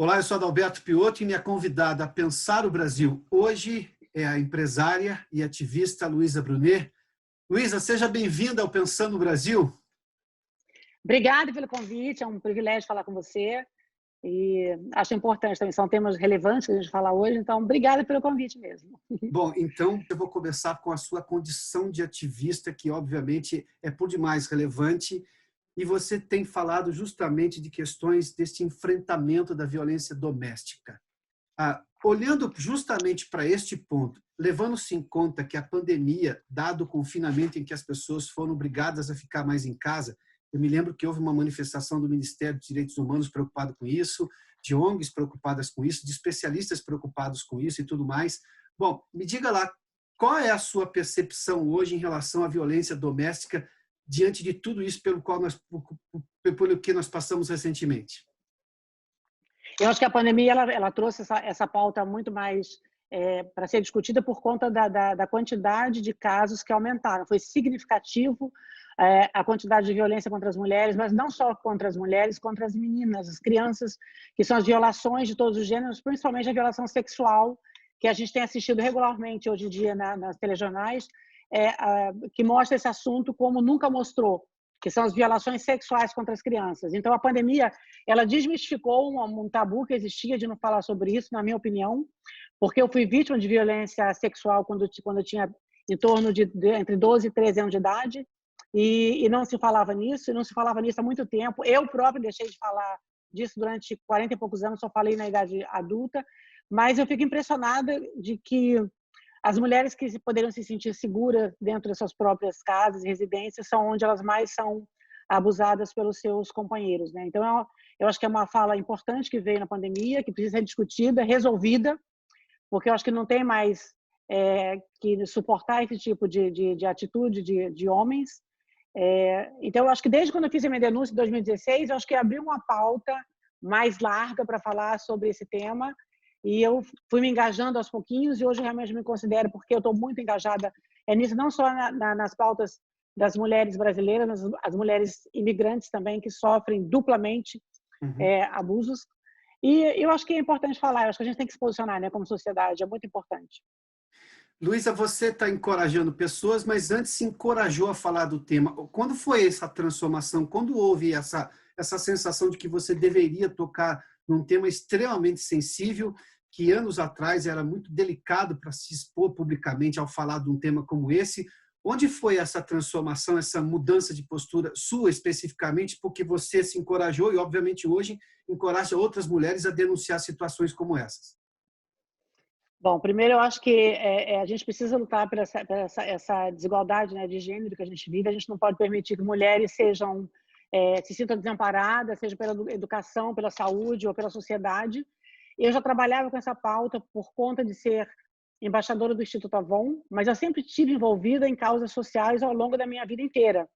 Olá, eu sou Adalberto Piotto e minha convidada a pensar o Brasil hoje é a empresária e ativista Luísa Brunet. Luísa, seja bem-vinda ao Pensando o Brasil. Obrigada pelo convite, é um privilégio falar com você e acho importante também, são temas relevantes que a gente fala hoje, então obrigada pelo convite mesmo. Bom, então eu vou começar com a sua condição de ativista, que obviamente é por demais relevante, e você tem falado justamente de questões deste enfrentamento da violência doméstica. Olhando justamente para este ponto, levando-se em conta que a pandemia, dado o confinamento em que as pessoas foram obrigadas a ficar mais em casa, eu me lembro que houve uma manifestação do Ministério dos Direitos Humanos preocupado com isso, de ONGs preocupadas com isso, de especialistas preocupados com isso e tudo mais. Bom, me diga lá, qual é a sua percepção hoje em relação à violência doméstica diante de tudo isso pelo que nós passamos recentemente? Eu acho que a pandemia ela trouxe essa pauta muito mais para ser discutida por conta da quantidade de casos que aumentaram. Foi significativo a quantidade de violência contra as mulheres, mas não só contra as mulheres, contra as meninas, as crianças, que são as violações de todos os gêneros, principalmente a violação sexual, que a gente tem assistido regularmente hoje em dia nas telejornais, que mostra esse assunto como nunca mostrou, que são as violações sexuais contra as crianças. Então, a pandemia, ela desmistificou um tabu que existia de não falar sobre isso, na minha opinião, porque eu fui vítima de violência sexual quando eu tinha em torno de entre 12 e 13 anos de idade, e não se falava nisso, e não se falava nisso há muito tempo. Eu própria deixei de falar disso durante 40 e poucos anos, só falei na idade adulta, mas eu fico impressionada de que as mulheres que poderiam se sentir seguras dentro das suas próprias casas e residências são onde elas mais são abusadas pelos seus companheiros, né? Então, eu acho que é uma fala importante que veio na pandemia, que precisa ser discutida, resolvida, porque eu acho que não tem mais que suportar esse tipo de atitude de homens. Então, eu acho que desde quando eu fiz a minha denúncia em 2016, eu acho que abriu uma pauta mais larga para falar sobre esse tema, e eu fui me engajando aos pouquinhos, e hoje realmente me considero, porque eu estou muito engajada nisso, não só nas pautas das mulheres brasileiras, mas as mulheres imigrantes também, que sofrem duplamente abusos. E eu acho que é importante falar, eu acho que a gente tem que se posicionar, né, como sociedade, é muito importante. Luísa, você está encorajando pessoas, mas antes se encorajou a falar do tema. Quando foi essa transformação? Quando houve essa sensação de que você deveria tocar num tema extremamente sensível, que anos atrás era muito delicado para se expor publicamente ao falar de um tema como esse? Onde foi essa transformação, essa mudança de postura sua especificamente, porque você se encorajou e, obviamente, hoje encoraja outras mulheres a denunciar situações como essas? Bom, primeiro eu acho que a gente precisa lutar por essa desigualdade, né, de gênero que a gente vive. A gente não pode permitir que mulheres se sintam desamparadas, seja pela educação, pela saúde ou pela sociedade. Eu já trabalhava com essa pauta por conta de ser embaixadora do Instituto Avon, mas eu sempre estive envolvida em causas sociais ao longo da minha vida inteira.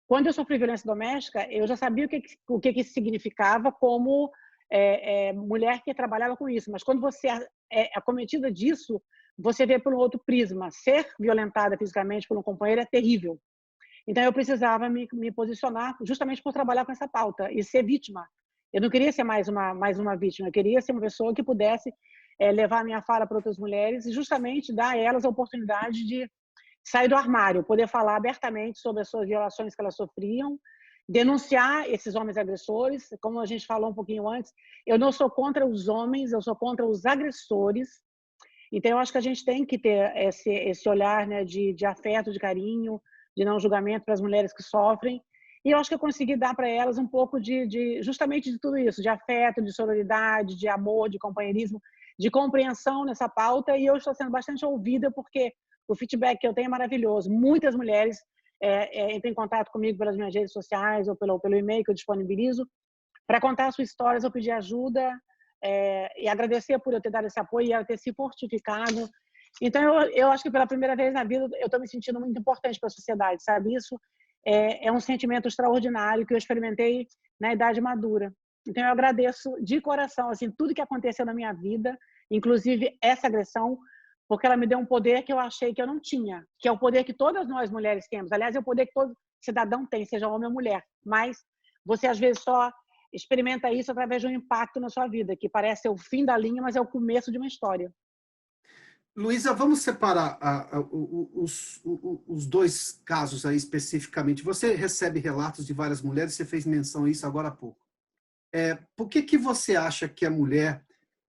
Quando eu sofri violência doméstica, eu já sabia o que isso significava como mulher que trabalhava com isso, mas quando você é acometida disso, você vê por um outro prisma. Ser violentada fisicamente por um companheiro é terrível. Então, eu precisava me posicionar justamente por trabalhar com essa pauta e ser vítima. Eu não queria ser mais uma vítima, eu queria ser uma pessoa que pudesse levar a minha fala para outras mulheres e justamente dar a elas a oportunidade de sair do armário, poder falar abertamente sobre as suas violações que elas sofriam, denunciar esses homens agressores. Como a gente falou um pouquinho antes, eu não sou contra os homens, eu sou contra os agressores. Então, eu acho que a gente tem que ter esse olhar, né, de afeto, de carinho, de não julgamento para as mulheres que sofrem. E eu acho que eu consegui dar para elas um pouco justamente de tudo isso, de afeto, de sororidade, de amor, de companheirismo, de compreensão nessa pauta. E eu estou sendo bastante ouvida porque o feedback que eu tenho é maravilhoso. Muitas mulheres entram em contato comigo pelas minhas redes sociais ou pelo e-mail que eu disponibilizo para contar suas histórias ou pedir ajuda, e agradecer por eu ter dado esse apoio e ela ter se fortificado. Então, eu acho que pela primeira vez na vida eu estou me sentindo muito importante para a sociedade, sabe? Isso é um sentimento extraordinário que eu experimentei na idade madura. Então, eu agradeço de coração assim, tudo que aconteceu na minha vida, inclusive essa agressão, porque ela me deu um poder que eu achei que eu não tinha, que é o poder que todas nós mulheres temos. Aliás, é o poder que todo cidadão tem, seja homem ou mulher. Mas você, às vezes, só experimenta isso através de um impacto na sua vida, que parece ser o fim da linha, mas é o começo de uma história. Luísa, vamos separar os dois casos aí especificamente. Você recebe relatos de várias mulheres, você fez menção a isso agora há pouco. Por que você acha que a mulher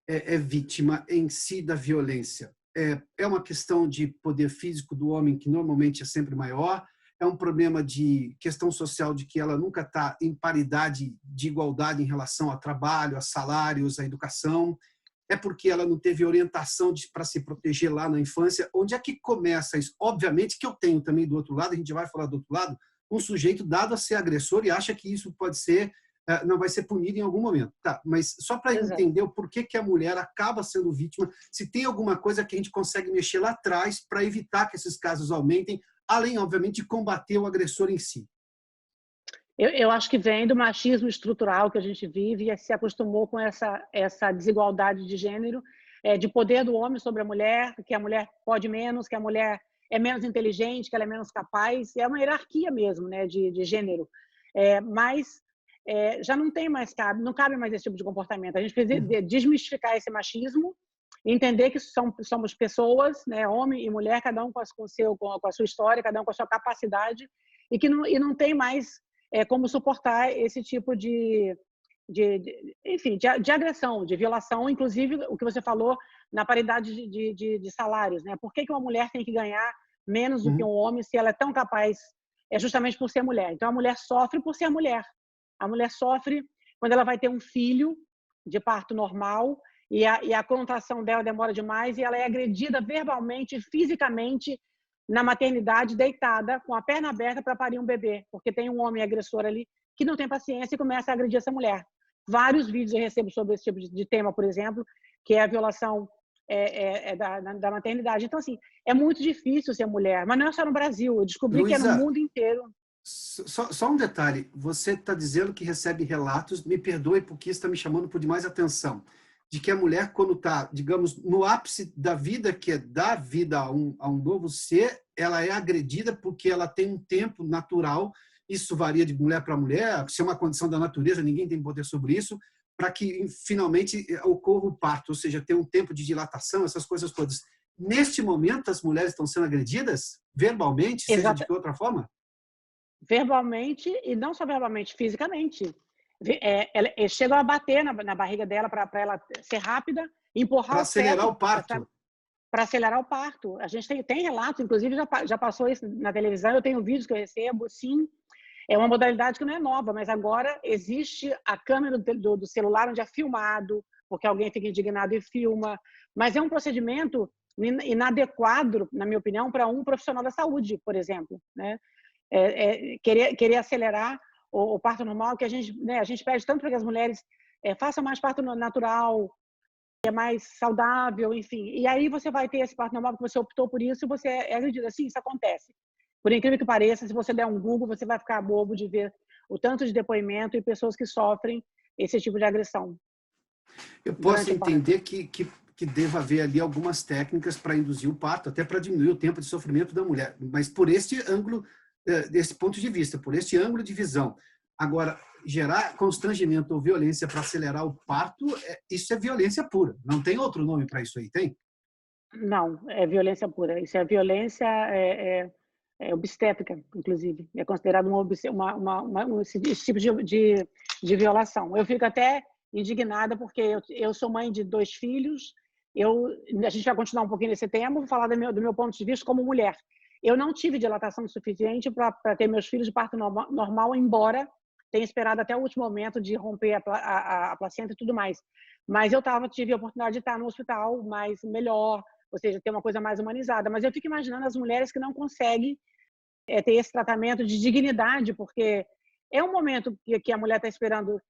é vítima em si da violência? É uma questão de poder físico do homem, que normalmente é sempre maior? É um problema de questão social, de que ela nunca está em paridade de igualdade em relação ao trabalho, a salários, à educação? É porque ela não teve orientação para se proteger lá na infância? Onde é que começa isso? Obviamente que eu tenho também do outro lado, a gente vai falar do outro lado, um sujeito dado a ser agressor e acha que isso pode ser, não vai ser punido em algum momento. Tá, mas só para entender o porquê que a mulher acaba sendo vítima, se tem alguma coisa que a gente consegue mexer lá atrás para evitar que esses casos aumentem, além, obviamente, de combater o agressor em si. Eu acho que vem do machismo estrutural que a gente vive e se acostumou com essa desigualdade de gênero, de poder do homem sobre a mulher, que a mulher pode menos, que a mulher é menos inteligente, que ela é menos capaz. É uma hierarquia mesmo, né, de gênero. Mas já não tem mais, não cabe mais esse tipo de comportamento. A gente precisa desmistificar esse machismo, entender que somos pessoas, né, homem e mulher, cada um com a sua história, cada um com a sua capacidade, e não tem mais como suportar esse tipo de agressão, de violação, inclusive o que você falou na paridade de salários, né? Por que uma mulher tem que ganhar menos do que um homem se ela é tão capaz? É justamente por ser mulher. Então a mulher sofre por ser mulher. A mulher sofre quando ela vai ter um filho de parto normal e a contração dela demora demais e ela é agredida verbalmente, fisicamente, na maternidade, deitada, com a perna aberta para parir um bebê, porque tem um homem agressor ali que não tem paciência e começa a agredir essa mulher. Vários vídeos eu recebo sobre esse tipo de tema, por exemplo, que é a violação da maternidade. Então, assim, é muito difícil ser mulher, mas não é só no Brasil. Eu descobri Luísa, que é no mundo inteiro. Só um detalhe. Você está dizendo que recebe relatos, me perdoe porque isso está me chamando por demais atenção, de que a mulher, quando está, digamos, no ápice da vida, que é dar vida a um novo ser, ela é agredida porque ela tem um tempo natural, isso varia de mulher para mulher, se é uma condição da natureza, ninguém tem poder sobre isso, para que finalmente ocorra o parto, ou seja, tem um tempo de dilatação, essas coisas todas. Neste momento, as mulheres estão sendo agredidas, verbalmente, seja de que outra forma? Verbalmente, e não só verbalmente, fisicamente. Chegam a bater na barriga dela para ela ser rápida, empurrar o feto. Para acelerar o parto. Para acelerar o parto. A gente tem relatos, inclusive já passou isso na televisão, eu tenho vídeos que eu recebo, sim. É uma modalidade que não é nova, mas agora existe a câmera do celular onde é filmado, porque alguém fica indignado e filma. Mas é um procedimento inadequado, na minha opinião, para um profissional da saúde, por exemplo, né? Querer acelerar o parto normal, que a gente pede tanto para que as mulheres façam mais parto natural, é mais saudável, enfim. E aí você vai ter esse parto normal porque você optou por isso e você é agredida. Sim, isso acontece. Por incrível que pareça, se você der um Google, você vai ficar bobo de ver o tanto de depoimento e pessoas que sofrem esse tipo de agressão. Eu posso entender que deva haver ali algumas técnicas para induzir o parto, até para diminuir o tempo de sofrimento da mulher, mas por este ângulo, desse ponto de vista, por este ângulo de visão. Agora, gerar constrangimento ou violência para acelerar o parto, isso é violência pura. Não tem outro nome para isso aí, tem? Não, é violência pura. Isso é violência obstétrica, inclusive. É considerado esse tipo de violação. Eu fico até indignada porque eu sou mãe de 2 filhos. A gente vai continuar um pouquinho nesse tema, vou falar do meu ponto de vista como mulher. Eu não tive dilatação suficiente para ter meus filhos de parto normal, embora tenha esperado até o último momento de romper a placenta e tudo mais. Mas eu tive a oportunidade de estar no hospital mais melhor, ou seja, ter uma coisa mais humanizada. Mas eu fico imaginando as mulheres que não conseguem ter esse tratamento de dignidade, porque é um momento que a mulher está esperando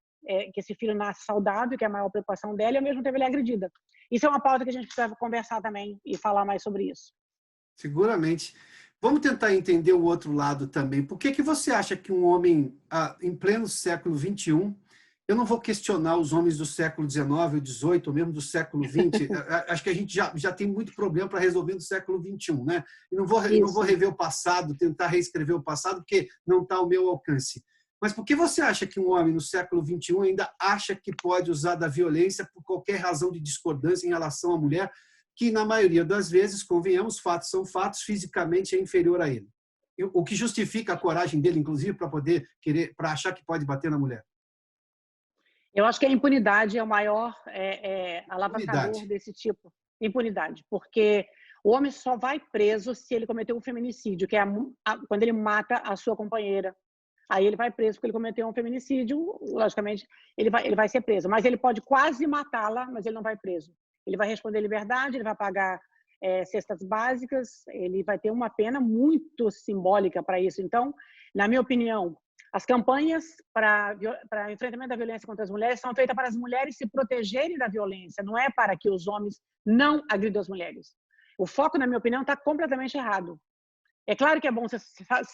que esse filho nasça saudável, que é a maior preocupação dela, e ao mesmo tempo ele é agredida. Isso é uma pauta que a gente precisa conversar também e falar mais sobre isso. Seguramente. Vamos tentar entender o outro lado também. Por que você acha que um homem, em pleno século XXI, eu não vou questionar os homens do século XIX ou XVIII, ou mesmo do século XX, acho que a gente já tem muito problema para resolver no século XXI, né? E não vou rever o passado, tentar reescrever o passado, porque não está ao meu alcance. Mas por que você acha que um homem no século XXI ainda acha que pode usar da violência por qualquer razão de discordância em relação à mulher, que na maioria das vezes, convenhamos, fatos são fatos, fisicamente é inferior a ele? O que justifica a coragem dele, inclusive, para poder querer, para achar que pode bater na mulher? Eu acho que a impunidade é o maior alavancador Unidade. desse tipo. Impunidade. Porque o homem só vai preso se ele cometeu um feminicídio, que é quando ele mata a sua companheira. Aí ele vai preso porque ele cometeu um feminicídio, logicamente, ele vai ser preso. Mas ele pode quase matá-la, mas ele não vai preso. Ele vai responder liberdade, ele vai pagar cestas básicas, ele vai ter uma pena muito simbólica para isso. Então, na minha opinião, as campanhas para enfrentamento da violência contra as mulheres são feitas para as mulheres se protegerem da violência, não é para que os homens não agridam as mulheres. O foco, na minha opinião, está completamente errado. É claro que é bom você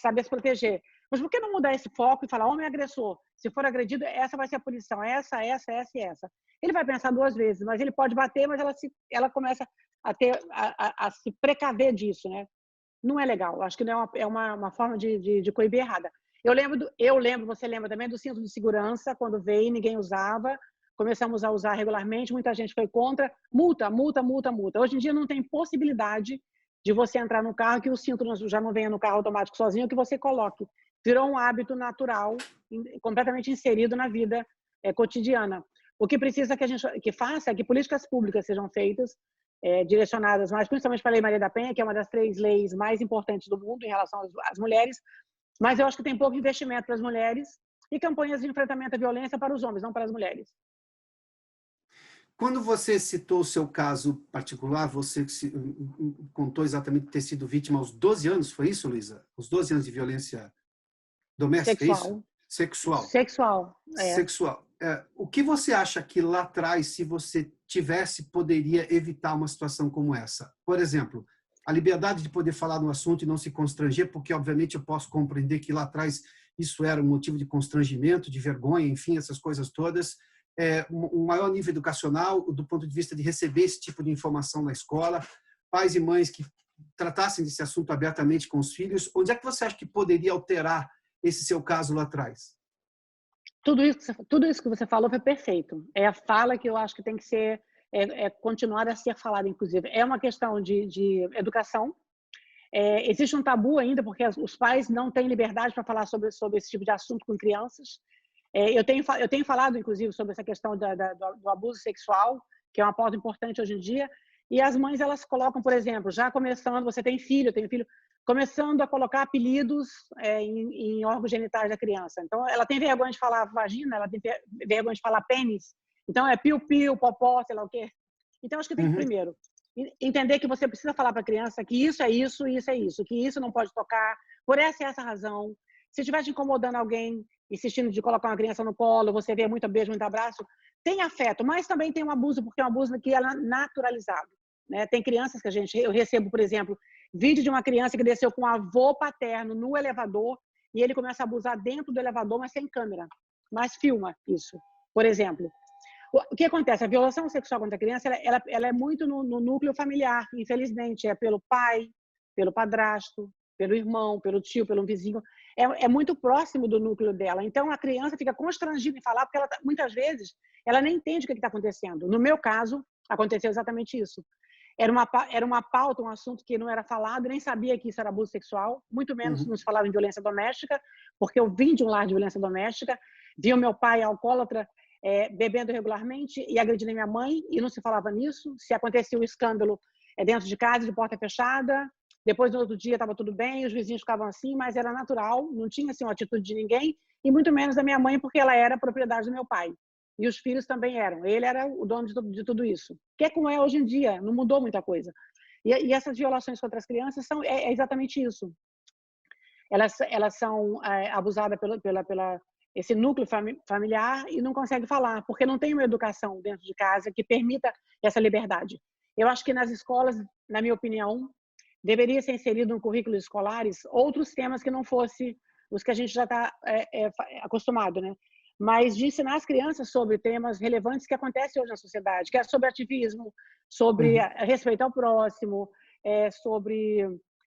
saber se proteger, mas por que não mudar esse foco e falar, homem agressor, se for agredido, essa vai ser a punição, essa e essa. Ele vai pensar duas vezes, mas ele pode bater, mas ela começa a se precaver disso, né? Não é legal, acho que não é uma forma de coibir errada. Eu lembro, você lembra também do cinto de segurança, quando veio, ninguém usava, começamos a usar regularmente, muita gente foi contra, multa. Hoje em dia não tem possibilidade de você entrar no carro que o cinto já não venha no carro automático sozinho, que você coloque. Virou um hábito natural, completamente inserido na vida cotidiana. O que precisa que a gente faça é que políticas públicas sejam feitas, direcionadas, mas principalmente para a Lei Maria da Penha, que é uma das 3 leis mais importantes do mundo em relação às mulheres, mas eu acho que tem pouco investimento para as mulheres e campanhas de enfrentamento à violência para os homens, não para as mulheres. Quando você citou o seu caso particular, você contou exatamente ter sido vítima aos 12 anos, foi isso, Luísa? Os 12 anos de violência doméstica, é isso? Sexual. Sexual. O que você acha que lá atrás, se você tivesse, poderia evitar uma situação como essa? Por exemplo, a liberdade de poder falar no assunto e não se constranger, porque obviamente eu posso compreender que lá atrás isso era um motivo de constrangimento, de vergonha, enfim, essas coisas todas. Um maior nível educacional do ponto de vista de receber esse tipo de informação na escola, pais e mães que tratassem desse assunto abertamente com os filhos. Onde é que você acha que poderia alterar esse seu caso lá atrás? Tudo isso que você falou foi perfeito. É a fala que eu acho que tem que ser, continuar a ser falada, inclusive. É uma questão de educação. Existe um tabu ainda, porque os pais não têm liberdade para falar sobre esse tipo de assunto com crianças. Eu tenho falado, inclusive, sobre essa questão do abuso sexual, que é uma pauta importante hoje em dia, e as mães, elas colocam, por exemplo, já começando, você tem filho, começando a colocar apelidos em órgãos genitais da criança. Então, ela tem vergonha de falar vagina, ela tem vergonha de falar pênis, então é piu-piu, popó, sei lá o quê. Então, acho que tem que, primeiro, entender que você precisa falar para a criança que isso é isso e isso é isso, que isso não pode tocar, por essa e essa razão. Se estiver te incomodando alguém, insistindo de colocar uma criança no colo, você vê muito beijo, muito abraço, tem afeto, mas também tem um abuso, porque é um abuso que é naturalizado. Né? Tem crianças que eu recebo, por exemplo, vídeo de uma criança que desceu com um avô paterno no elevador e ele começa a abusar dentro do elevador, mas sem câmera, mas filma isso, por exemplo. O que acontece? A violação sexual contra a criança ela é muito no núcleo familiar, infelizmente, é pelo pai, pelo padrasto, pelo irmão, pelo tio, pelo vizinho, é muito próximo do núcleo dela. Então, a criança fica constrangida em falar, porque muitas vezes ela nem entende o que está acontecendo. No meu caso, aconteceu exatamente isso. Era uma pauta, um assunto que não era falado, nem sabia que isso era abuso sexual, muito menos nos falava em violência doméstica, porque eu vim de um lar de violência doméstica, vi o meu pai alcoólatra bebendo regularmente e agredindo minha mãe, e não se falava nisso. Se acontecia um escândalo dentro de casa, de porta fechada, depois, no outro dia, estava tudo bem, os vizinhos ficavam assim, mas era natural, não tinha assim, uma atitude de ninguém, e muito menos da minha mãe, porque ela era propriedade do meu pai. E os filhos também eram. Ele era o dono de tudo isso. Que é como é hoje em dia, não mudou muita coisa. E essas violações contra as crianças é exatamente isso. Elas são abusadas pela esse núcleo familiar e não conseguem falar, porque não tem uma educação dentro de casa que permita essa liberdade. Eu acho que nas escolas, na minha opinião, deveria ser inserido no currículo escolares outros temas que não fossem os que a gente já está acostumado, né? Mas de ensinar as crianças sobre temas relevantes que acontecem hoje na sociedade, que é sobre ativismo, sobre respeito ao próximo,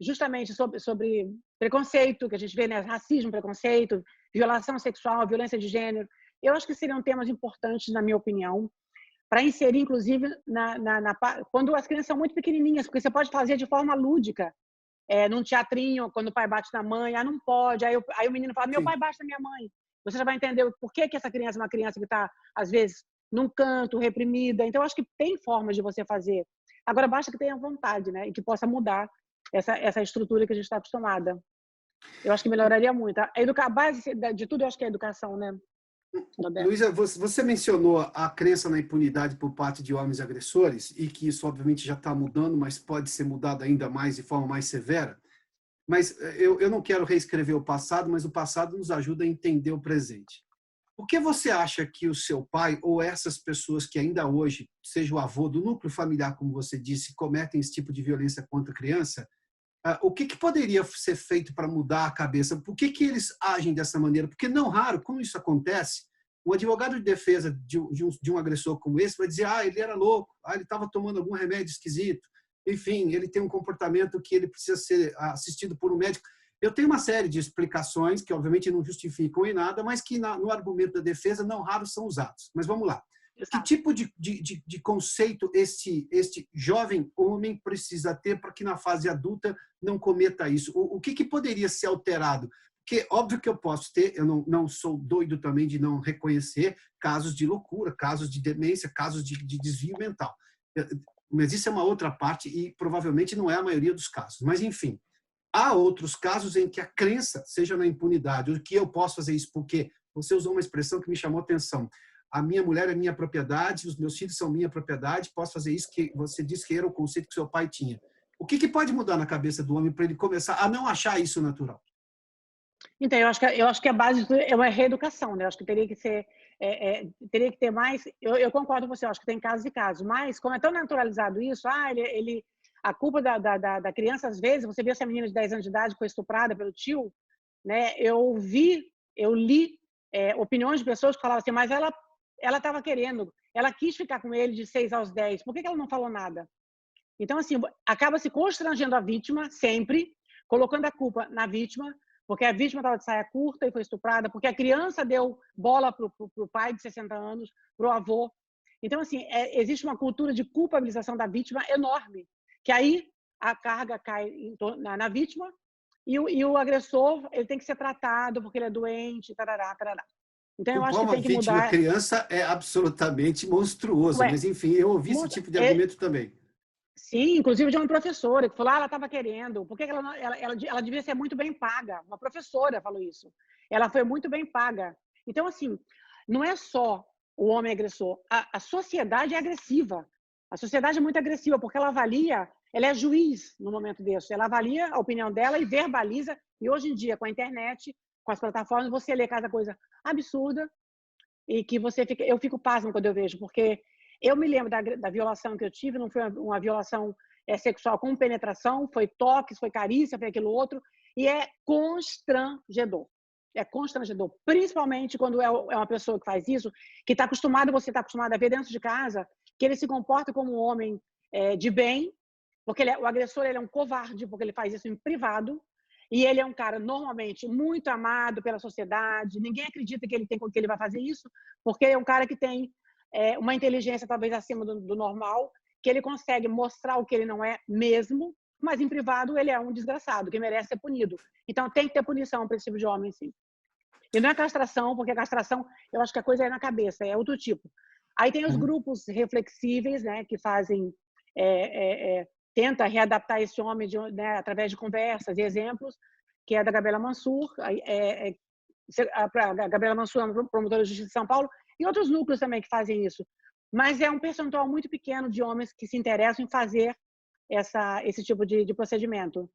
justamente sobre preconceito, que a gente vê, né? Racismo, preconceito, violação sexual, violência de gênero. Eu acho que seriam temas importantes, na minha opinião, para inserir, inclusive, quando as crianças são muito pequenininhas, porque você pode fazer de forma lúdica, num teatrinho, quando o pai bate na mãe, não pode, aí o menino fala, meu Sim. pai bate na minha mãe. Você já vai entender por que essa criança é uma criança que está, às vezes, num canto, reprimida. Então, eu acho que tem formas de você fazer. Agora, basta que tenha vontade, né? E que possa mudar essa estrutura que a gente está acostumada. Eu acho que melhoraria muito. A base de tudo, eu acho que é a educação, né, Roberto? Luísa, você mencionou a crença na impunidade por parte de homens agressores e que isso, obviamente, já está mudando, mas pode ser mudado ainda mais de forma mais severa. Mas eu não quero reescrever o passado, mas o passado nos ajuda a entender o presente. Por que você acha que o seu pai ou essas pessoas que ainda hoje, seja o avô do núcleo familiar, como você disse, cometem esse tipo de violência contra a criança, o que poderia ser feito para mudar a cabeça? Por que eles agem dessa maneira? Porque não raro, quando isso acontece, o advogado de defesa de um agressor como esse vai dizer, ele era louco, ele estava tomando algum remédio esquisito, enfim, ele tem um comportamento que ele precisa ser assistido por um médico. Eu tenho uma série de explicações que, obviamente, não justificam em nada, mas que no argumento da defesa não raros são usados. Mas vamos lá. Que Exato. tipo de conceito este jovem homem precisa ter para que na fase adulta não cometa isso? O que poderia ser alterado? Porque, óbvio que eu posso ter, eu não sou doido também de não reconhecer casos de loucura, casos de demência, casos de desvio mental. Mas isso é uma outra parte e provavelmente não é a maioria dos casos. Mas, enfim, há outros casos em que a crença seja na impunidade, o que eu posso fazer isso porque você usou uma expressão que me chamou a atenção. A minha mulher é minha propriedade, os meus filhos são minha propriedade, posso fazer isso que você disse que era o conceito que seu pai tinha. O que pode mudar na cabeça do homem para ele começar a não achar isso natural? Então, eu acho que a base de tudo é uma reeducação, né? Eu acho que teria que ser, teria que ter mais. Eu concordo com você, eu acho que tem casos e casos, mas como é tão naturalizado isso, a culpa da criança, às vezes, você vê essa menina de 10 anos de idade que foi estuprada pelo tio, né? Eu li opiniões de pessoas que falavam assim, mas ela estava querendo, ela quis ficar com ele de 6 aos 10, por que ela não falou nada? Então, assim, acaba se constrangendo a vítima sempre, colocando a culpa na vítima, porque a vítima estava de saia curta e foi estuprada, porque a criança deu bola para o pai de 60 anos, para o avô. Então, assim, existe uma cultura de culpabilização da vítima enorme, que aí a carga cai na vítima e o agressor ele tem que ser tratado porque ele é doente, tarará, tarará. Então, eu acho que Culpar uma tem que vítima mudar. criança é absolutamente monstruoso, Ué, mas enfim, eu ouvi esse tipo de argumento também. sim, inclusive de uma professora que falou, ela estava querendo, porque ela devia ser muito bem paga. Uma professora falou isso. Ela foi muito bem paga. Então, assim, não é só o homem agressor, a sociedade é agressiva. A sociedade é muito agressiva, porque ela avalia, ela é juiz no momento desse, ela avalia a opinião dela e verbaliza, e hoje em dia, com a internet, com as plataformas, você lê cada coisa absurda, e que eu fico pasmo quando eu vejo, porque eu me lembro da violação que eu tive, não foi uma violação sexual com penetração, foi toques, foi carícia, foi aquilo outro, e é constrangedor. É constrangedor, principalmente quando é uma pessoa que faz isso, que você está acostumado a ver dentro de casa, que ele se comporta como um homem de bem, porque o agressor ele é um covarde, porque ele faz isso em privado, e ele é um cara normalmente muito amado pela sociedade, ninguém acredita que ele vai fazer isso, porque é um cara que tem uma inteligência talvez acima do normal, que ele consegue mostrar o que ele não é mesmo, mas em privado ele é um desgraçado, que merece ser punido. Então tem que ter punição para esse tipo de homem, sim. E não é castração, porque a castração, eu acho que a coisa é na cabeça, é outro tipo. Aí tem os grupos reflexíveis, né, que fazem, tenta readaptar esse homem né, através de conversas e exemplos, que é da Gabriela Mansur, a Gabriela Mansur, promotora de justiça de São Paulo, e outros núcleos também que fazem isso. Mas é um percentual muito pequeno de homens que se interessam em fazer esse tipo de procedimento.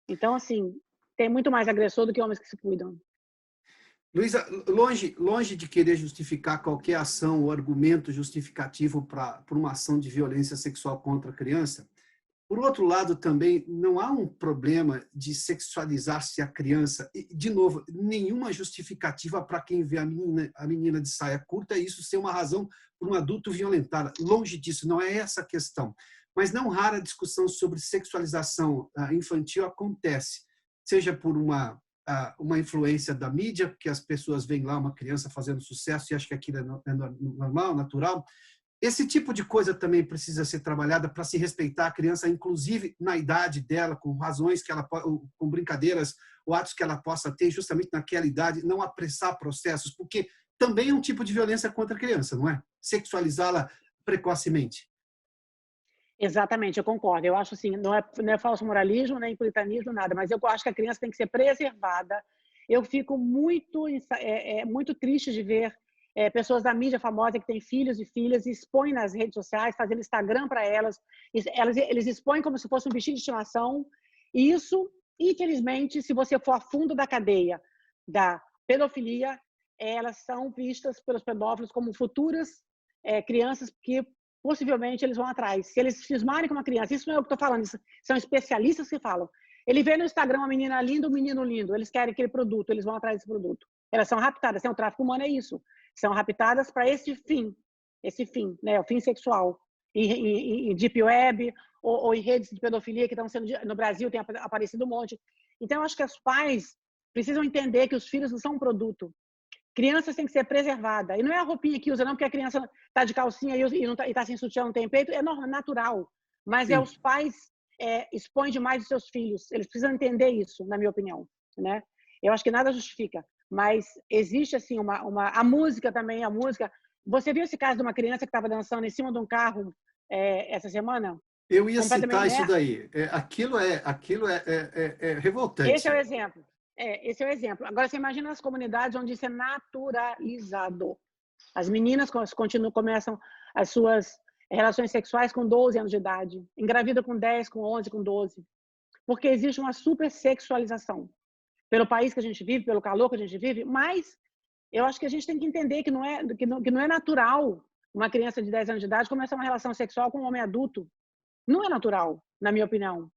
Então, assim, tem muito mais agressor do que homens que se cuidam. Luísa, longe de querer justificar qualquer ação ou argumento justificativo para uma ação de violência sexual contra a criança, por outro lado, também não há um problema de sexualizar-se a criança. E, de novo, nenhuma justificativa para quem vê a menina de saia curta isso ser uma razão para um adulto violentar. Longe disso, não é essa a questão. Mas não rara discussão sobre sexualização infantil acontece, seja por uma uma influência da mídia, porque as pessoas veem lá uma criança fazendo sucesso e acham que aquilo é normal, natural. Esse tipo de coisa também precisa ser trabalhada para se respeitar a criança, inclusive na idade dela, com razões que ela, com brincadeiras ou atos que ela possa ter justamente naquela idade, não apressar processos, porque também é um tipo de violência contra a criança, não é? Sexualizá-la precocemente. Exatamente, eu concordo. Eu acho assim, não é falso moralismo, nem puritanismo, nada, mas eu acho que a criança tem que ser preservada. Eu fico muito triste de ver pessoas da mídia famosa que têm filhos e filhas e expõem nas redes sociais, fazendo Instagram para elas, eles expõem como se fosse um bichinho de estimação. E isso, infelizmente, se você for a fundo da cadeia da pedofilia, elas são vistas pelos pedófilos como futuras crianças que possivelmente eles vão atrás. Se eles cismarem com uma criança, isso não é o que eu estou falando, são especialistas que falam. Ele vê no Instagram uma menina linda, um menino lindo, eles querem aquele produto, eles vão atrás desse produto. Elas são raptadas, o tráfico humano é isso. São raptadas para esse fim, né, o fim sexual. Em deep web ou em redes de pedofilia que estão sendo, no Brasil tem aparecido um monte. Então, eu acho que os pais precisam entender que os filhos não são um produto. Crianças têm que ser preservadas. E não é a roupinha que usa, não, porque a criança está de calcinha e está sem sutiã, não tem peito. É natural. Mas Sim. os pais expõem demais os seus filhos. Eles precisam entender isso, na minha opinião. Né? Eu acho que nada justifica. Mas existe, assim, a música também, a música. Você viu esse caso de uma criança que estava dançando em cima de um carro essa semana? Eu ia citar isso daí. Aquilo é revoltante. Esse é o exemplo. Esse é o exemplo. Agora, você imagina as comunidades onde isso é naturalizado. As meninas começam as suas relações sexuais com 12 anos de idade, engravida com 10, com 11, com 12. Porque existe uma supersexualização. Pelo país que a gente vive, pelo calor que a gente vive, mas eu acho que a gente tem que entender que não é natural uma criança de 10 anos de idade começar uma relação sexual com um homem adulto. Não é natural, na minha opinião.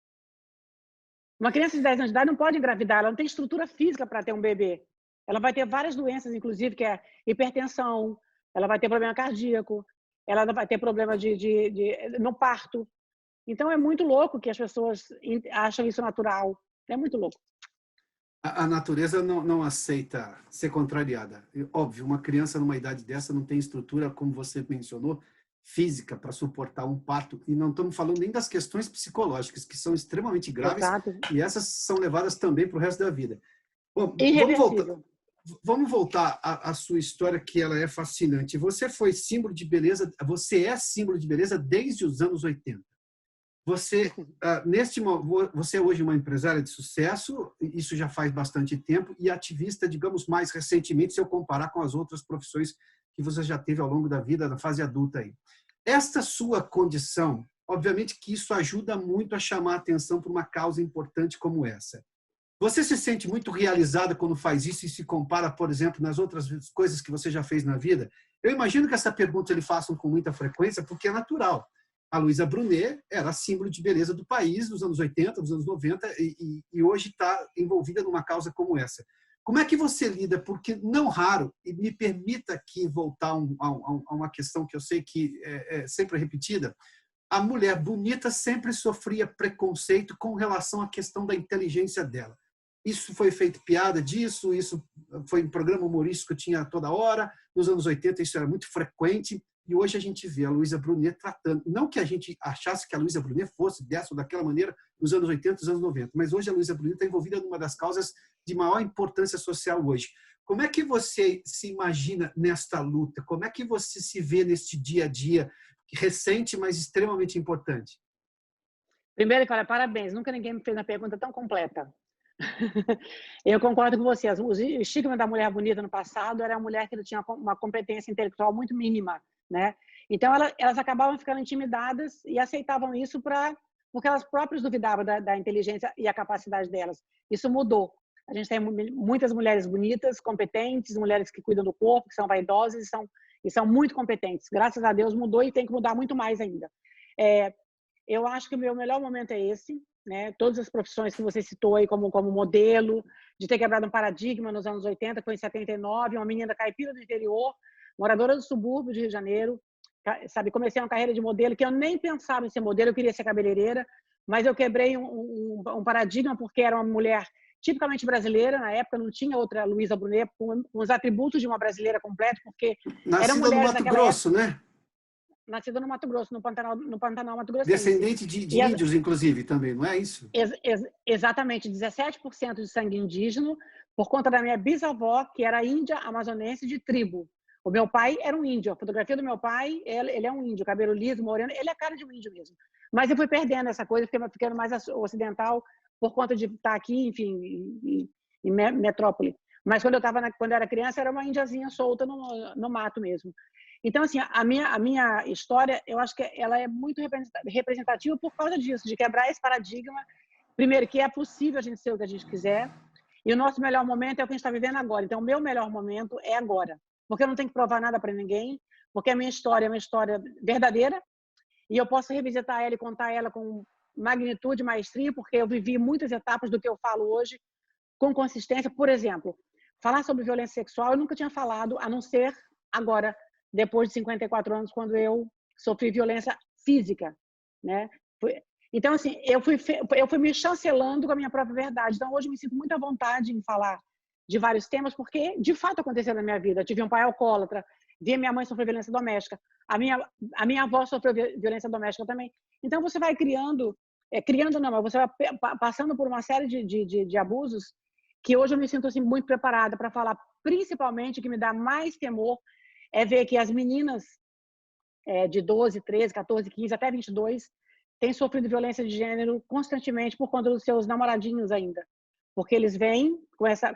Uma criança de 10 anos de idade não pode engravidar, ela não tem estrutura física para ter um bebê. Ela vai ter várias doenças, inclusive, que é hipertensão, ela vai ter problema cardíaco, ela vai ter problema no parto. Então, é muito louco que as pessoas acham isso natural. É muito louco. A natureza não aceita ser contrariada. Óbvio, uma criança numa idade dessa não tem estrutura, como você mencionou, física para suportar um parto. E não estamos falando nem das questões psicológicas, que são extremamente graves. Exato. E essas são levadas também para o resto da vida. Bom, Irreversível. Vamos voltar à sua história, que ela é fascinante. Você foi símbolo de beleza, você é símbolo de beleza desde os anos 80. Você é hoje uma empresária de sucesso, isso já faz bastante tempo, e ativista, digamos, mais recentemente, se eu comparar com as outras profissões que você já teve ao longo da vida, da fase adulta aí. Esta sua condição, obviamente que isso ajuda muito a chamar a atenção para uma causa importante como essa. Você se sente muito realizada quando faz isso e se compara, por exemplo, nas outras coisas que você já fez na vida? Eu imagino que essa pergunta eles façam com muita frequência, porque é natural. A Luísa Brunet era símbolo de beleza do país nos anos 80, nos anos 90, e hoje está envolvida numa causa como essa. Como é que você lida? Porque não raro, e me permita aqui voltar a uma questão que eu sei que é sempre repetida, a mulher bonita sempre sofria preconceito com relação à questão da inteligência dela. Isso foi feito piada disso, isso foi um programa humorístico que tinha toda hora, nos anos 80 isso era muito frequente, e hoje a gente vê a Luísa Brunet tratando, não que a gente achasse que a Luísa Brunet fosse dessa ou daquela maneira nos anos 80 e nos anos 90, mas hoje a Luísa Brunet está envolvida numa das causas de maior importância social hoje. Como é que você se imagina nesta luta? Como é que você se vê neste dia a dia recente, mas extremamente importante? Primeiro, cara, parabéns. Nunca ninguém me fez uma pergunta tão completa. Eu concordo com você. O estigma da mulher bonita no passado era a mulher que tinha uma competência intelectual muito mínima, né? Então, elas acabavam ficando intimidadas e aceitavam isso porque elas próprias duvidavam da inteligência e a capacidade delas. Isso mudou. A gente tem muitas mulheres bonitas, competentes, mulheres que cuidam do corpo, que são vaidosas e são muito competentes. Graças a Deus mudou e tem que mudar muito mais ainda. Eu acho que o meu melhor momento é esse, né? Todas as profissões que você citou aí como modelo, de ter quebrado um paradigma nos anos 80, que foi em 79, uma menina caipira do interior, moradora do subúrbio de Rio de Janeiro, sabe? Comecei uma carreira de modelo que eu nem pensava em ser modelo, eu queria ser cabeleireira, mas eu quebrei um paradigma porque era uma mulher tipicamente brasileira, na época não tinha outra Luísa Brunet com os atributos de uma brasileira completa, porque eram Nascida no mulheres Mato daquela época, Grosso, né? nascidas no Mato Grosso, no Pantanal Mato Grossense. Descendente de E as, índios, inclusive, também, não é isso? exatamente, 17% de sangue indígena, por conta da minha bisavó, que era índia amazonense de tribo. O meu pai era um índio. A fotografia do meu pai, ele é um índio, cabelo liso, moreno, ele é a cara de um índio mesmo. Mas eu fui perdendo essa coisa, ficando mais ocidental por conta de estar aqui, enfim, em metrópole. Mas quando eu era criança, era uma índiazinha solta no mato mesmo. Então, assim, a minha história, eu acho que ela é muito representativa por causa disso, de quebrar esse paradigma. Primeiro, que é possível a gente ser o que a gente quiser, e o nosso melhor momento é o que a gente está vivendo agora. Então, o meu melhor momento é agora, porque eu não tenho que provar nada para ninguém, porque a minha história é uma história verdadeira, e eu posso revisitar ela e contar ela com magnitude, maestria, porque eu vivi muitas etapas do que eu falo hoje com consistência. Por exemplo, falar sobre violência sexual eu nunca tinha falado, a não ser agora, depois de 54 anos, quando eu sofri violência física, né? Então, assim, eu fui me chancelando com a minha própria verdade. Então, hoje eu me sinto muito à vontade em falar de vários temas, porque, de fato, aconteceu na minha vida. Eu tive um pai alcoólatra, vi a minha mãe sofrer violência doméstica, a minha avó sofreu violência doméstica também. Então, você vai criando não, mas você vai passando por uma série de abusos que hoje eu me sinto assim, muito preparada para falar. Principalmente, o que me dá mais temor é ver que as meninas de 12, 13, 14, 15, até 22 têm sofrido violência de gênero constantemente por conta dos seus namoradinhos ainda. Porque eles vêm com esse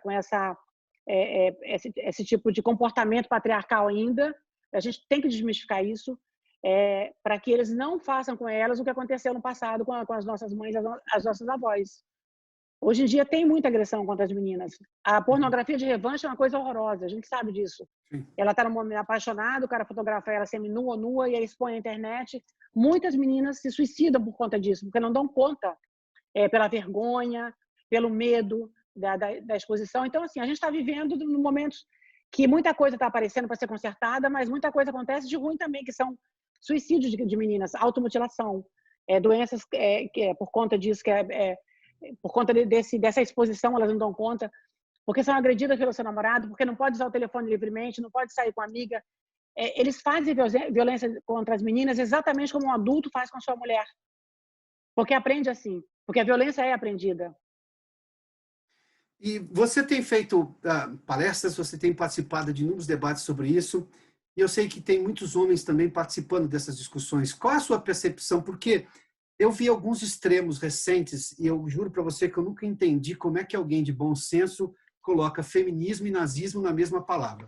tipo de comportamento patriarcal ainda. A gente tem que desmistificar isso para que eles não façam com elas o que aconteceu no passado com as nossas mães, as nossas avós. Hoje em dia tem muita agressão contra as meninas. A pornografia de revanche é uma coisa horrorosa, a gente sabe disso. Sim. Ela está num momento apaixonado, o cara fotografa ela seminua ou nua e aí expõe na internet. Muitas meninas se suicidam por conta disso, porque não dão conta pela vergonha, pelo medo da exposição. Então, assim, a gente está vivendo num momento que muita coisa está aparecendo para ser consertada, mas muita coisa acontece de ruim também, que são suicídios de meninas, automutilação, doenças por conta disso, por conta dessa exposição, elas não dão conta, porque são agredidas pelo seu namorado, porque não pode usar o telefone livremente, não pode sair com a amiga. Eles fazem violência contra as meninas exatamente como um adulto faz com a sua mulher, porque aprende assim, porque a violência é aprendida. E você tem feito palestras, você tem participado de inúmeros debates sobre isso, e eu sei que tem muitos homens também participando dessas discussões. Qual é a sua percepção? Porque eu vi alguns extremos recentes, e eu juro para você que eu nunca entendi como é que alguém de bom senso coloca feminismo e nazismo na mesma palavra.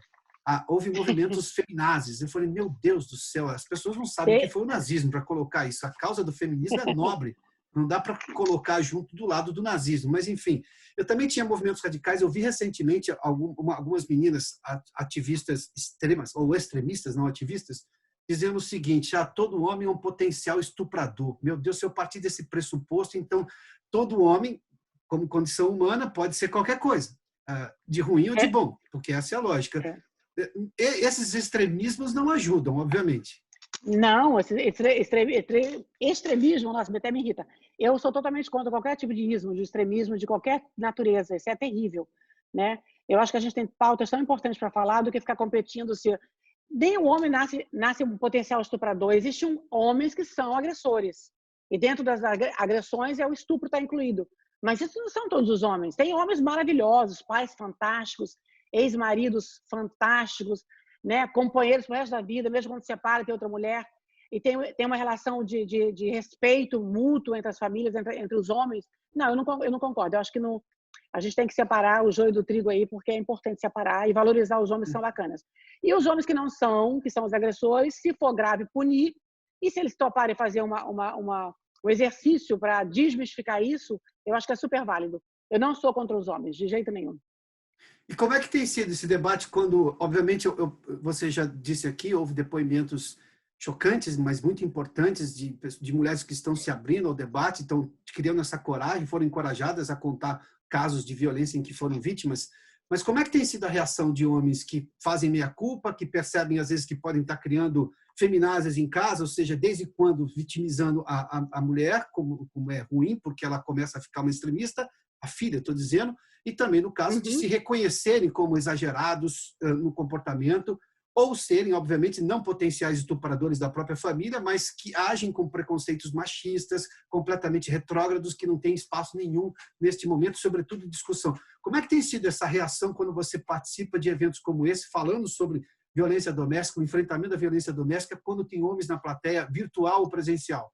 Houve movimentos feminazes. Eu falei, meu Deus do céu, as pessoas não sabem o que foi o nazismo para colocar isso. A causa do feminismo é nobre. Não dá para colocar junto do lado do nazismo. Mas, enfim, eu também tinha movimentos radicais. Eu vi recentemente algumas meninas ativistas extremas, ou extremistas, não ativistas, dizendo o seguinte, todo homem é um potencial estuprador. Meu Deus, se eu partir desse pressuposto, então todo homem, como condição humana, pode ser qualquer coisa, de ruim ou de bom, porque essa é a lógica. Esses extremismos não ajudam, obviamente. Não, extremismo, nossa, até me irrita. Eu sou totalmente contra qualquer tipo de ismo, de extremismo, de qualquer natureza. Isso é terrível, né? Eu acho que a gente tem pautas tão importantes para falar do que ficar competindo se nem o homem nasce um potencial estuprador. Existem homens que são agressores. E dentro das agressões o estupro está incluído. Mas isso não são todos os homens. Tem homens maravilhosos, pais fantásticos, ex-maridos fantásticos, né? Companheiros pro resto da vida, mesmo quando se separa, tem outra mulher. E tem uma relação de respeito mútuo entre as famílias, entre os homens. Não, eu não concordo. Eu acho que não. A gente tem que separar o joio do trigo aí, porque é importante separar e valorizar os homens que são bacanas. E os homens que são os agressores, se for grave, punir. E se eles toparem fazer um exercício para desmistificar isso, eu acho que é super válido. Eu não sou contra os homens, de jeito nenhum. E como é que tem sido esse debate quando, obviamente, você já disse aqui, houve depoimentos chocantes, mas muito importantes de mulheres que estão se abrindo ao debate, estão criando essa coragem, foram encorajadas a contar casos de violência em que foram vítimas. Mas como é que tem sido a reação de homens que fazem meia-culpa, que percebem às vezes que podem estar criando feminazes em casa, ou seja, desde quando vitimizando a mulher, como é ruim, porque ela começa a ficar uma extremista, a filha, estou dizendo, e também no caso de se reconhecerem como exagerados no comportamento, ou serem, obviamente, não potenciais estupradores da própria família, mas que agem com preconceitos machistas, completamente retrógrados, que não têm espaço nenhum neste momento, sobretudo discussão. Como é que tem sido essa reação quando você participa de eventos como esse, falando sobre violência doméstica, o enfrentamento da violência doméstica, quando tem homens na plateia, virtual ou presencial?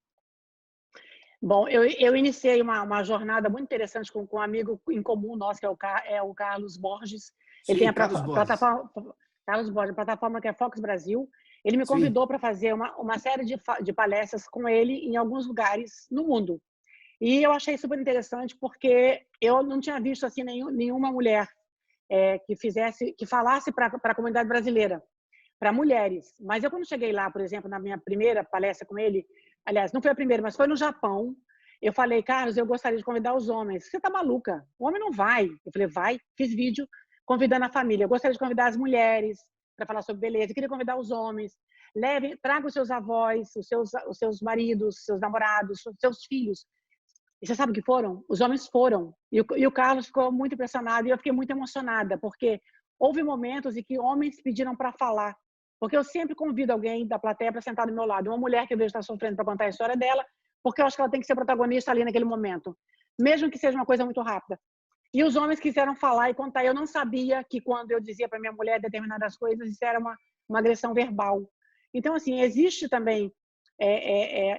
Bom, eu iniciei uma jornada muito interessante com um amigo em comum nosso, que é o Carlos Borges. Ele tem Sim, a Carlos Borges. plataforma, Carlos Borges, a plataforma que é Fox Brasil. Ele me Sim. convidou para fazer uma série de palestras com ele em alguns lugares no mundo. E eu achei super interessante porque eu não tinha visto assim nenhuma mulher que falasse para a comunidade brasileira, para mulheres. Mas eu, quando cheguei lá, por exemplo, na minha primeira palestra com ele, aliás, não foi a primeira, mas foi no Japão, eu falei, Carlos, eu gostaria de convidar os homens. Você tá maluca? O homem não vai. Eu falei, vai. Fiz vídeo convidando a família. Eu gostaria de convidar as mulheres para falar sobre beleza. Eu queria convidar os homens. Traga os seus avós, os seus maridos, seus namorados, os seus filhos. E você sabe o que foram? Os homens foram. E o Carlos ficou muito impressionado e eu fiquei muito emocionada, porque houve momentos em que homens pediram para falar. Porque eu sempre convido alguém da plateia para sentar do meu lado. Uma mulher que eu vejo estar sofrendo para contar a história dela, porque eu acho que ela tem que ser protagonista ali naquele momento. Mesmo que seja uma coisa muito rápida. E os homens quiseram falar e contar. Eu não sabia que quando eu dizia para minha mulher determinadas coisas, isso era uma agressão verbal. Então, assim, existe também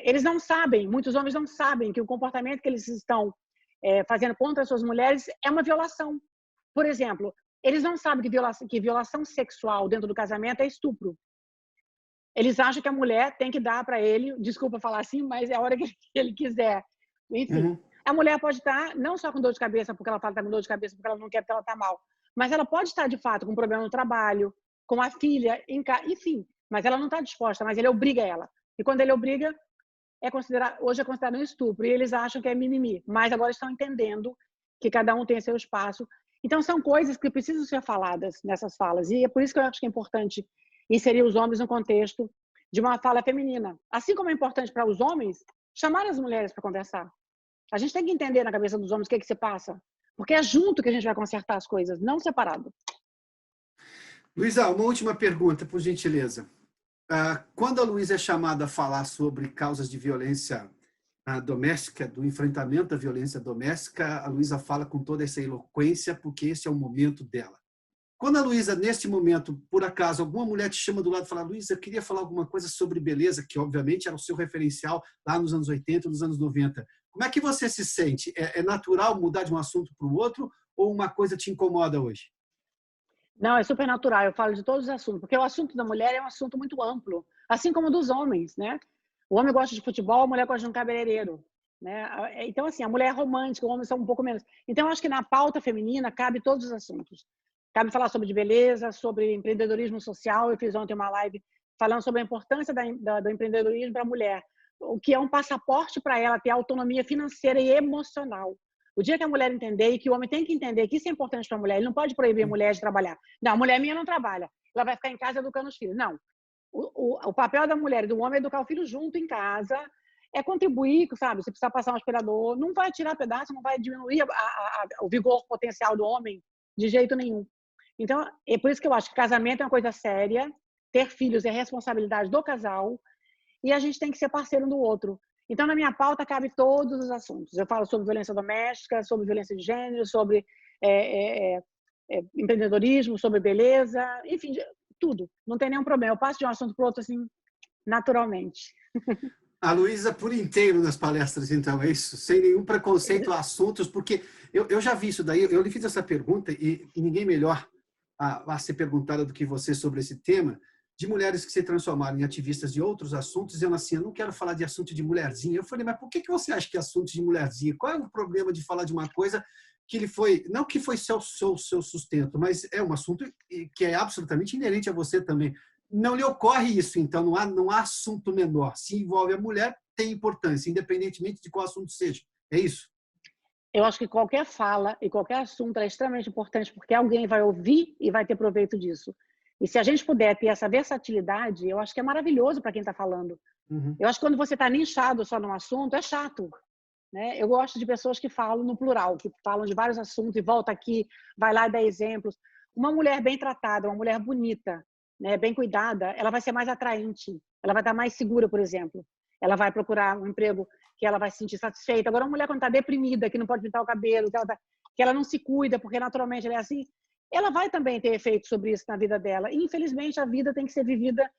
eles não sabem, muitos homens não sabem que o comportamento que eles estão fazendo contra as suas mulheres é uma violação. Por exemplo, eles não sabem que violação sexual dentro do casamento é estupro. Eles acham que a mulher tem que dar para ele, desculpa falar assim, mas é a hora que ele quiser. Enfim, a mulher pode estar não só com dor de cabeça, porque ela fala que está com dor de cabeça, porque ela não quer, porque ela está mal, mas ela pode estar, de fato, com um problema no trabalho, com a filha, enfim, mas ela não está disposta, mas ele obriga ela. E quando ele obriga, hoje é considerado um estupro. E eles acham que é mimimi, mas agora estão entendendo que cada um tem seu espaço. Então, são coisas que precisam ser faladas nessas falas. E é por isso que eu acho que é importante inserir os homens no contexto de uma fala feminina. Assim como é importante para os homens chamar as mulheres para conversar. A gente tem que entender na cabeça dos homens o que se passa. Porque é junto que a gente vai consertar as coisas, não separado. Luísa, uma última pergunta, por gentileza. Quando a Luísa é chamada a falar sobre causas de violência doméstica, do enfrentamento da violência doméstica, a Luísa fala com toda essa eloquência, porque esse é o momento dela. Quando a Luísa, neste momento, por acaso, alguma mulher te chama do lado e fala, Luísa, eu queria falar alguma coisa sobre beleza, que obviamente era o seu referencial lá nos anos 80, nos anos 90. Como é que você se sente? É natural mudar de um assunto para o outro ou uma coisa te incomoda hoje? Não, é super natural, eu falo de todos os assuntos, porque o assunto da mulher é um assunto muito amplo, assim como dos homens, né? O homem gosta de futebol, a mulher gosta de um cabeleireiro, né? Então, assim, a mulher é romântica, o homem são um pouco menos. Então, eu acho que na pauta feminina cabe todos os assuntos. Cabe falar sobre beleza, sobre empreendedorismo social. Eu fiz ontem uma live falando sobre a importância do empreendedorismo para a mulher, o que é um passaporte para ela ter autonomia financeira e emocional. O dia que a mulher entender e que o homem tem que entender que isso é importante para a mulher, ele não pode proibir a mulher de trabalhar. Não, a mulher minha não trabalha, ela vai ficar em casa educando os filhos. Não. O papel da mulher e do homem é educar o filho junto em casa, é contribuir, sabe? Se precisar passar um aspirador, não vai tirar pedaço, não vai diminuir o vigor potencial do homem de jeito nenhum. Então, é por isso que eu acho que casamento é uma coisa séria, ter filhos é responsabilidade do casal e a gente tem que ser parceiro um do outro. Então, na minha pauta cabe todos os assuntos. Eu falo sobre violência doméstica, sobre violência de gênero, sobre empreendedorismo, sobre beleza, enfim, tudo. Não tem nenhum problema. Eu passo de um assunto para o outro assim, naturalmente. A Luísa por inteiro nas palestras, então, é isso? Sem nenhum preconceito a assuntos, porque eu já vi isso daí, eu lhe fiz essa pergunta e ninguém melhor a ser perguntada do que você sobre esse tema, de mulheres que se transformaram em ativistas de outros assuntos, dizendo assim, eu não quero falar de assunto de mulherzinha. Eu falei, mas por que você acha que é assunto de mulherzinha? Qual é o problema de falar de uma coisa que ele foi, não que foi seu sustento, mas é um assunto que é absolutamente inerente a você também. Não lhe ocorre isso, então não há assunto menor. Se envolve a mulher, tem importância, independentemente de qual assunto seja. É isso? Eu acho que qualquer fala e qualquer assunto é extremamente importante, porque alguém vai ouvir e vai ter proveito disso. E se a gente puder ter essa versatilidade, eu acho que é maravilhoso para quem está falando. Uhum. Eu acho que quando você está nichado só num assunto, é chato. né? Eu gosto de pessoas que falam no plural, que falam de vários assuntos e volta aqui, vai lá e dá exemplos. Uma mulher bem tratada, uma mulher bonita, né, bem cuidada, ela vai ser mais atraente, ela vai estar mais segura, por exemplo. Ela vai procurar um emprego que ela vai se sentir satisfeita. Agora, uma mulher quando está deprimida, que não pode pintar o cabelo, que ela não se cuida, porque naturalmente ela é assim, ela vai também ter efeito sobre isso na vida dela. E, infelizmente, a vida tem que ser vivida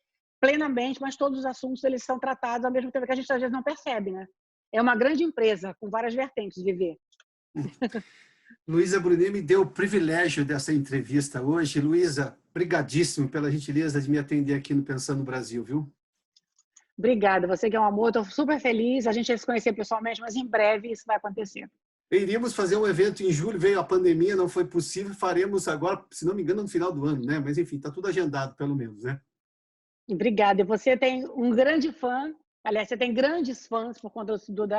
plenamente, mas todos os assuntos eles são tratados ao mesmo tempo que a gente às vezes não percebe, né? É uma grande empresa com várias vertentes viver. Luísa Brunet me deu o privilégio dessa entrevista hoje. Luísa, brigadíssimo pela gentileza de me atender aqui no Pensando no Brasil, viu? Obrigada, você que é um amor, estou super feliz. A gente vai se conhecer pessoalmente, mas em breve isso vai acontecer. Iríamos fazer um evento em julho, veio a pandemia, não foi possível, faremos agora, se não me engano, no final do ano, né? Mas enfim, está tudo agendado, pelo menos, né? Obrigada. E você tem um grande fã, aliás, você tem grandes fãs por conta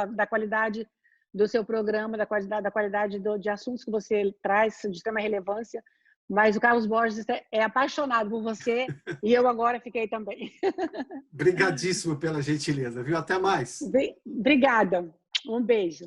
da qualidade do seu programa, da qualidade de assuntos que você traz de extrema relevância. Mas o Carlos Borges é apaixonado por você e eu agora fiquei também. Brigadíssimo pela gentileza, viu? Até mais. Obrigada. Um beijo.